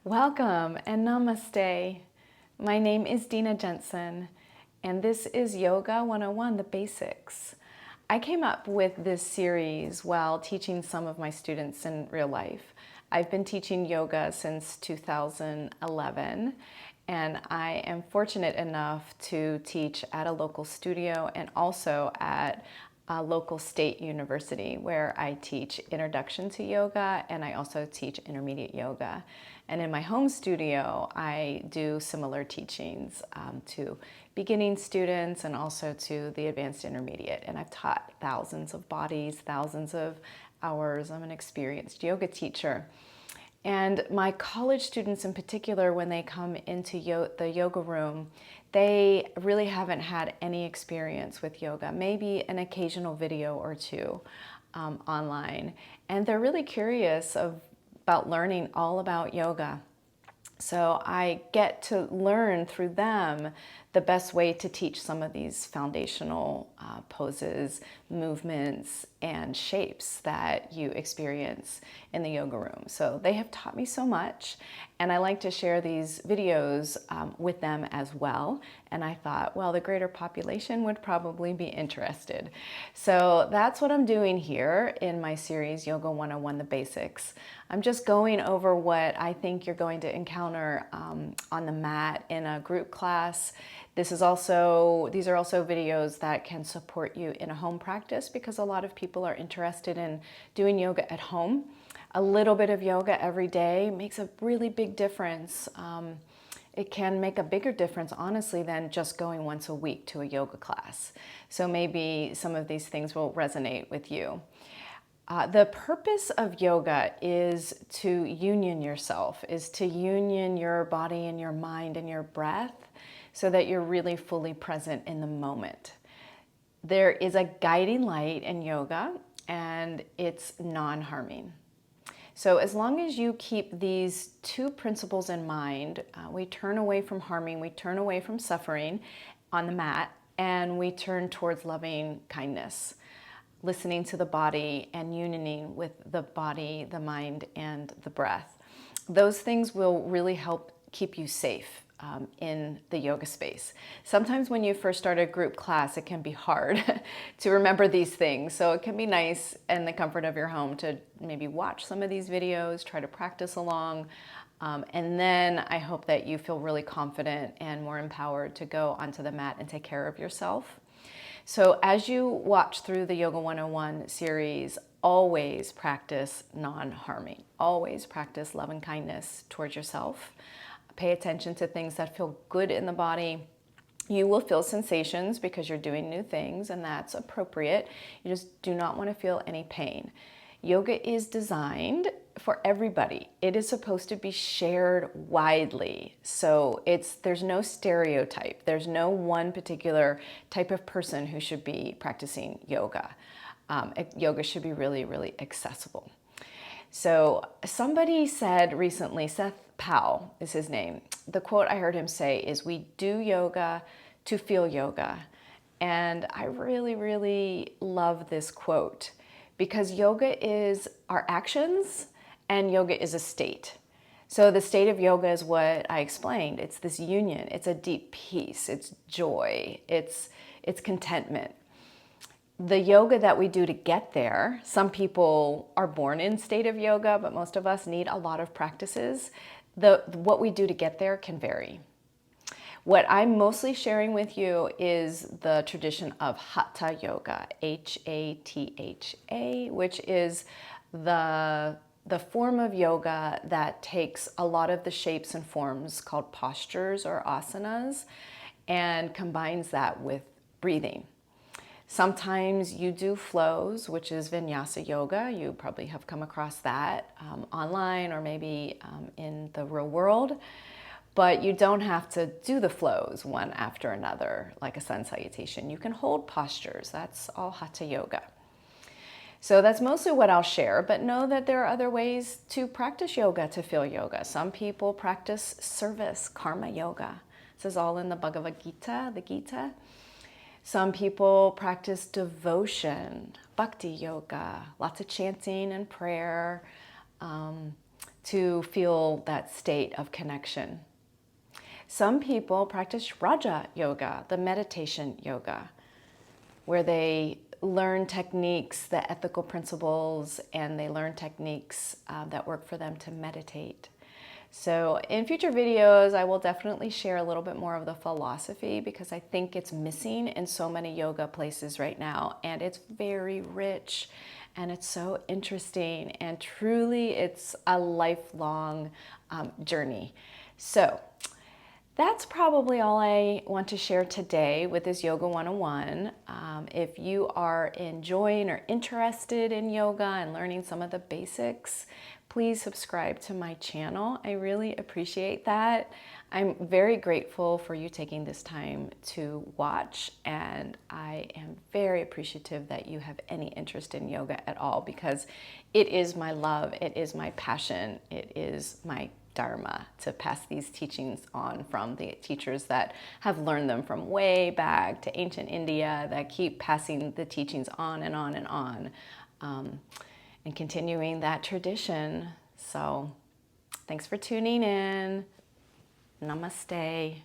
Welcome and namaste. My name is Dina Jensen, and this is Yoga 101, the basics. I came up with this series while teaching some of my students in real life. I've been teaching yoga since 2011, and I am fortunate enough to teach at a local studio and also at a local state university where I teach introduction to yoga and I also teach intermediate yoga. And in my home studio, I do similar teachings to beginning students and also to the advanced intermediate. And I've taught thousands of bodies, thousands of hours. I'm an experienced yoga teacher. And my college students in particular, when they come into the yoga room, they really haven't had any experience with yoga, maybe an occasional video or two online. And they're really curious about learning all about yoga. So I get to learn through them the best way to teach some of these foundational poses, movements, and shapes that you experience in the yoga room. So they have taught me so much, and I like to share these videos with them as well. And I thought, well, the greater population would probably be interested. So that's what I'm doing here in my series, Yoga 101, The Basics. I'm just going over what I think you're going to encounter on the mat in a group class. These are also videos that can support you in a home practice because a lot of people are interested in doing yoga at home. A little bit of yoga every day makes a really big difference. It can make a bigger difference, honestly, than just going once a week to a yoga class. So maybe some of these things will resonate with you. The purpose of yoga is to union yourself, is to union your body and your mind and your breath so that you're really fully present in the moment. There is a guiding light in yoga, and it's non-harming. So as long as you keep these two principles in mind, we turn away from harming, we turn away from suffering on the mat, and we turn towards loving kindness, listening to the body and unioning with the body, the mind, and the breath. Those things will really help keep you safe in the yoga space. Sometimes when you first start a group class, it can be hard to remember these things. So it can be nice in the comfort of your home to maybe watch some of these videos, try to practice along. And then I hope that you feel really confident and more empowered to go onto the mat and take care of yourself. So as you watch through the Yoga 101 series, always practice non-harming. Always practice love and kindness towards yourself. Pay attention to things that feel good in the body. You will feel sensations because you're doing new things, and that's appropriate. You just do not want to feel any pain. Yoga is designed for everybody. It is supposed to be shared widely. So there's no stereotype. There's no one particular type of person who should be practicing yoga. Yoga should be really, really accessible. So somebody said recently, Seth Powell is his name. The quote I heard him say is, "We do yoga to feel yoga." And I really, really love this quote because yoga is our actions and yoga is a state. So the state of yoga is what I explained. It's this union. It's a deep peace. It's joy. It's contentment. The yoga that we do to get there, some people are born in state of yoga, but most of us need a lot of practices. What we do to get there can vary. What I'm mostly sharing with you is the tradition of Hatha Yoga, Hatha, which is the form of yoga that takes a lot of the shapes and forms called postures or asanas and combines that with breathing. Sometimes you do flows, which is Vinyasa Yoga. You probably have come across that online or maybe in the real world. But you don't have to do the flows one after another like a sun salutation. You can hold postures. That's all Hatha Yoga. So that's mostly what I'll share, but know that there are other ways to practice yoga to feel yoga. Some people practice service, karma yoga. This is all in the Bhagavad Gita, the Gita. Some people practice devotion, bhakti yoga, lots of chanting and prayer. to feel that state of connection. Some people practice Raja Yoga, the meditation yoga, where they learn techniques, the ethical principles, and they learn techniques that work for them to meditate. So in future videos, I will definitely share a little bit more of the philosophy because I think it's missing in so many yoga places right now, and it's very rich and it's so interesting, and truly it's a lifelong journey. So that's probably all I want to share today with this Yoga 101. If you are enjoying or interested in yoga and learning some of the basics, please subscribe to my channel. I really appreciate that. I'm very grateful for you taking this time to watch, and I am very appreciative that you have any interest in yoga at all, because it is my love, it is my passion, it is my dharma to pass these teachings on from the teachers that have learned them from way back to ancient India, that keep passing the teachings on and on and on, and continuing that tradition. So thanks for tuning in. Namaste.